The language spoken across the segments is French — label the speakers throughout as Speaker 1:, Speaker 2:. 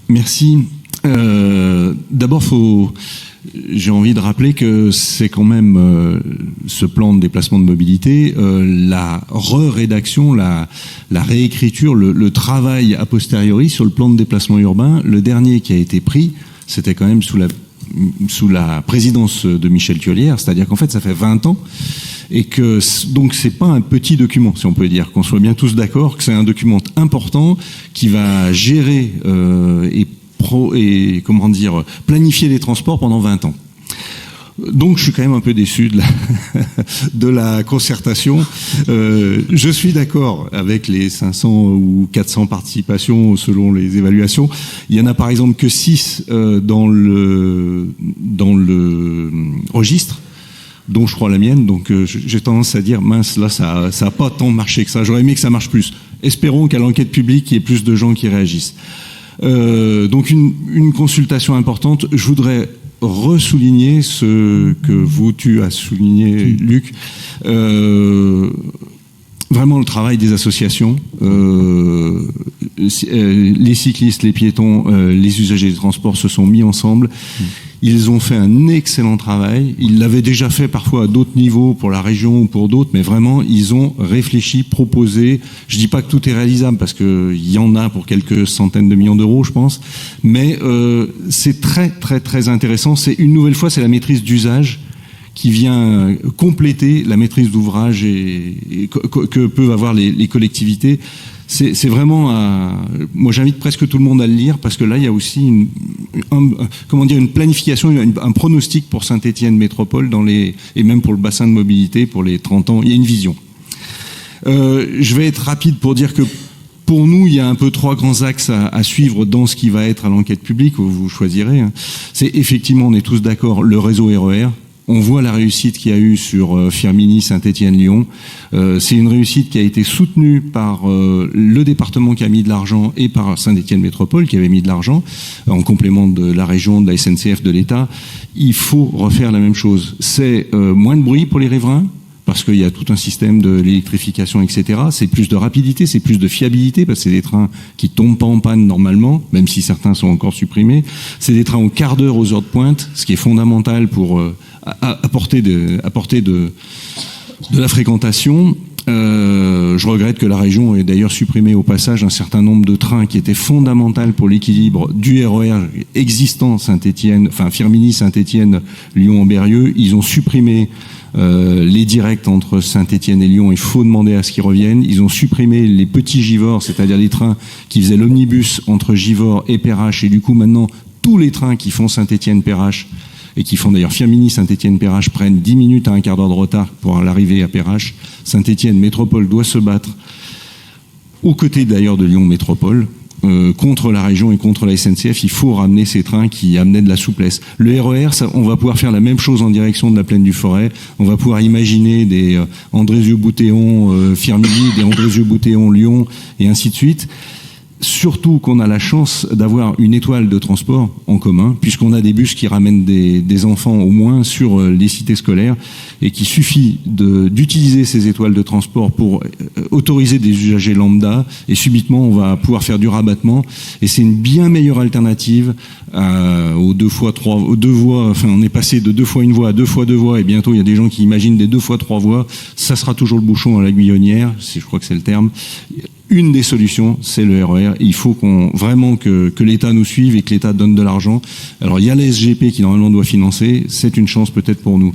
Speaker 1: Merci. D'abord, j'ai envie de rappeler que c'est quand même ce plan de déplacement de mobilité, la rédaction, la réécriture, le travail a posteriori sur le plan de déplacement urbain. Le dernier qui a été pris, c'était quand même sous la présidence de Michel Thiollière, c'est-à-dire qu'en fait, ça fait 20 ans. Et que donc c'est pas un petit document, si on peut dire, qu'on soit bien tous d'accord que c'est un document important qui va gérer et comment dire planifier les transports pendant 20 ans. Donc je suis quand même un peu déçu de la concertation. Je suis d'accord avec les 500 ou 400 participations selon les évaluations. Il y en a par exemple que 6 dans le registre, dont je crois la mienne, donc j'ai tendance à dire, mince, là, ça a pas tant marché que ça. J'aurais aimé que ça marche plus. Espérons qu'à l'enquête publique, il y ait plus de gens qui réagissent. Donc une consultation importante. Je voudrais ressouligner ce que tu as souligné, Luc. Vraiment le travail des associations, les cyclistes, les piétons, les usagers des transports se sont mis ensemble. Ils ont fait un excellent travail. Ils l'avaient déjà fait parfois à d'autres niveaux, pour la région ou pour d'autres, mais vraiment, ils ont réfléchi, proposé. Je dis pas que tout est réalisable, parce qu'il y en a pour quelques centaines de millions d'euros, je pense. Mais c'est très, très, très intéressant. C'est une nouvelle fois, c'est la maîtrise d'usage qui vient compléter la maîtrise d'ouvrage que peuvent avoir les collectivités. C'est vraiment moi j'invite presque tout le monde à le lire, parce que là il y a aussi une planification, un pronostic pour Saint-Étienne Métropole et même pour le bassin de mobilité pour les 30 ans. Il y a une vision. Je vais être rapide pour dire que pour nous, il y a un peu 3 grands axes à suivre dans ce qui va être à l'enquête publique, où vous choisirez. C'est effectivement, on est tous d'accord, le réseau RER. On voit la réussite qu'il y a eu sur Firminy, Saint-Étienne-Lyon. C'est une réussite qui a été soutenue par le département qui a mis de l'argent et par Saint-Étienne Métropole qui avait mis de l'argent en complément de la région, de la SNCF, de l'État. Il faut refaire la même chose. C'est moins de bruit pour les riverains, parce qu'il y a tout un système de l'électrification, etc. C'est plus de rapidité, c'est plus de fiabilité, parce que c'est des trains qui tombent pas en panne normalement, même si certains sont encore supprimés. C'est des trains au quart d'heure aux heures de pointe, ce qui est fondamental pour apporter de la fréquentation. Je regrette que la région ait d'ailleurs supprimé au passage un certain nombre de trains qui étaient fondamentaux pour l'équilibre du RER existant Firminy, Saint-Étienne, Lyon-Ambérieu. Ils ont supprimé les directs entre Saint-Étienne et Lyon. Il faut demander à ce qu'ils reviennent. Ils ont supprimé les petits Givors, c'est-à-dire les trains qui faisaient l'omnibus entre Givors et Perrache. Et du coup, maintenant, tous les trains qui font Saint-Étienne-Perrache et qui font d'ailleurs Firminy, Saint-Étienne-Perrache prennent 10 minutes à un quart d'heure de retard pour l'arrivée à Perrache. Saint-Étienne Métropole doit se battre, aux côtés d'ailleurs de Lyon Métropole, contre la région et contre la SNCF. Il faut ramener ces trains qui amenaient de la souplesse. Le RER, on va pouvoir faire la même chose en direction de la plaine du Forêt. On va pouvoir imaginer des Andrézieux-Boutéon Firminy, des Andrézieux-Boutéon Lyon, et ainsi de suite. Surtout qu'on a la chance d'avoir une étoile de transport en commun, puisqu'on a des bus qui ramènent des enfants au moins sur les cités scolaires, et qu'il suffit d'utiliser ces étoiles de transport pour autoriser des usagers lambda, et subitement on va pouvoir faire du rabattement, et c'est une bien meilleure alternative aux 2 fois 3, aux 2 voies. Enfin, on est passé de 2 fois 1 voie à 2 fois 2 voies, et bientôt il y a des gens qui imaginent des 2 fois 3 voies. Ça sera toujours le bouchon à la Guyonnière, je crois que c'est le terme. Une des solutions, c'est le RER. Il faut vraiment que l'État nous suive et que l'État donne de l'argent. Alors, il y a la SGP qui, normalement, doit financer. C'est une chance peut-être pour nous.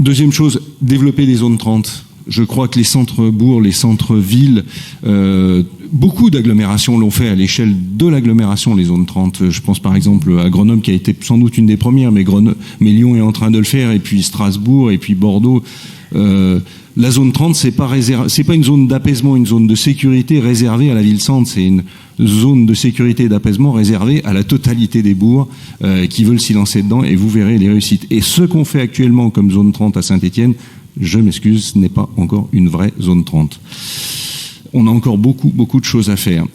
Speaker 1: Deuxième chose, développer les zones 30. Je crois que les centres-bourgs, les centres-villes, beaucoup d'agglomérations l'ont fait à l'échelle de l'agglomération, les zones 30. Je pense par exemple à Grenoble, qui a été sans doute une des premières, mais Lyon est en train de le faire, et puis Strasbourg, et puis Bordeaux. La zone 30, c'est pas une zone d'apaisement, une zone de sécurité réservée à la ville-centre. C'est une zone de sécurité et d'apaisement réservée à la totalité des bourgs qui veulent s'y lancer dedans, et vous verrez les réussites. Et ce qu'on fait actuellement comme zone 30 à Saint-Étienne, je m'excuse, ce n'est pas encore une vraie zone 30. On a encore beaucoup, beaucoup de choses à faire.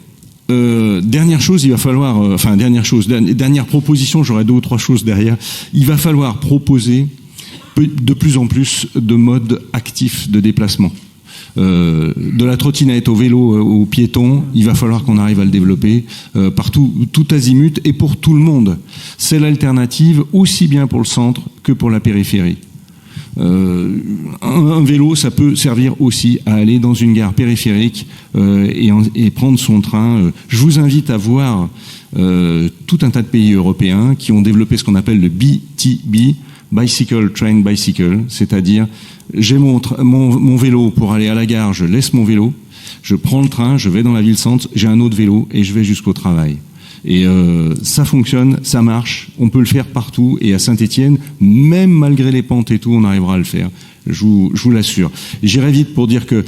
Speaker 1: Dernière chose, il va falloir... dernière proposition, j'aurai 2 ou 3 choses derrière. Il va falloir proposer de plus en plus de modes actifs de déplacement. De la trottinette au vélo, au piéton, il va falloir qu'on arrive à le développer partout, tout azimut et pour tout le monde. C'est l'alternative aussi bien pour le centre que pour la périphérie. Un vélo, ça peut servir aussi à aller dans une gare périphérique et prendre son train. Je vous invite à voir tout un tas de pays européens qui ont développé ce qu'on appelle le BTB, Bicycle Train Bicycle, c'est-à-dire j'ai mon vélo pour aller à la gare, je laisse mon vélo, je prends le train, je vais dans la ville-centre, j'ai un autre vélo et je vais jusqu'au travail. Et ça fonctionne, ça marche, on peut le faire partout, et à Saint-Étienne, même malgré les pentes et tout, on arrivera à le faire, je vous l'assure. J'irai vite pour dire que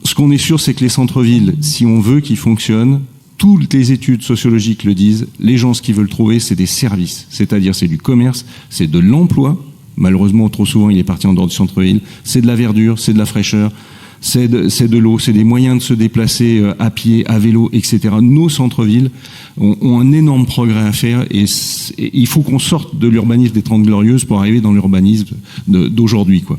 Speaker 1: ce qu'on est sûr, c'est que les centres-villes, si on veut qu'ils fonctionnent, toutes les études sociologiques le disent, les gens, ce qu'ils veulent trouver, c'est des services, c'est-à-dire c'est du commerce, c'est de l'emploi, malheureusement trop souvent il est parti en dehors du centre-ville, c'est de la verdure, c'est de la fraîcheur, c'est de l'eau, c'est des moyens de se déplacer à pied, à vélo, etc. Nos centres-villes ont un énorme progrès à faire et il faut qu'on sorte de l'urbanisme des 30 Glorieuses pour arriver dans l'urbanisme d'aujourd'hui, quoi.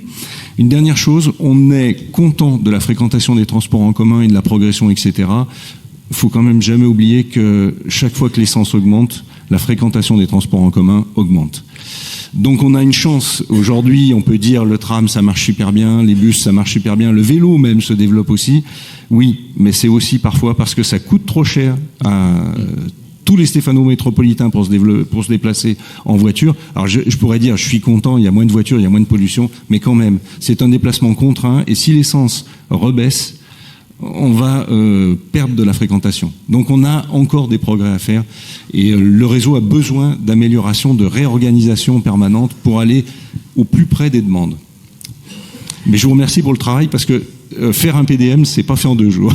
Speaker 1: Une dernière chose, on est content de la fréquentation des transports en commun et de la progression, etc. Il faut quand même jamais oublier que chaque fois que l'essence augmente, la fréquentation des transports en commun augmente. Donc on a une chance. Aujourd'hui, on peut dire le tram, ça marche super bien, les bus, ça marche super bien, le vélo même se développe aussi. Oui, mais c'est aussi parfois parce que ça coûte trop cher à tous les Stéphano-métropolitains pour se déplacer en voiture. Alors je pourrais dire, je suis content, il y a moins de voitures, il y a moins de pollution, mais quand même, c'est un déplacement contraint et si l'essence rebaisse, on va perdre de la fréquentation. Donc on a encore des progrès à faire et le réseau a besoin d'amélioration, de réorganisation permanente pour aller au plus près des demandes. Mais je vous remercie pour le travail parce que faire un PDM, c'est pas fait en 2 jours.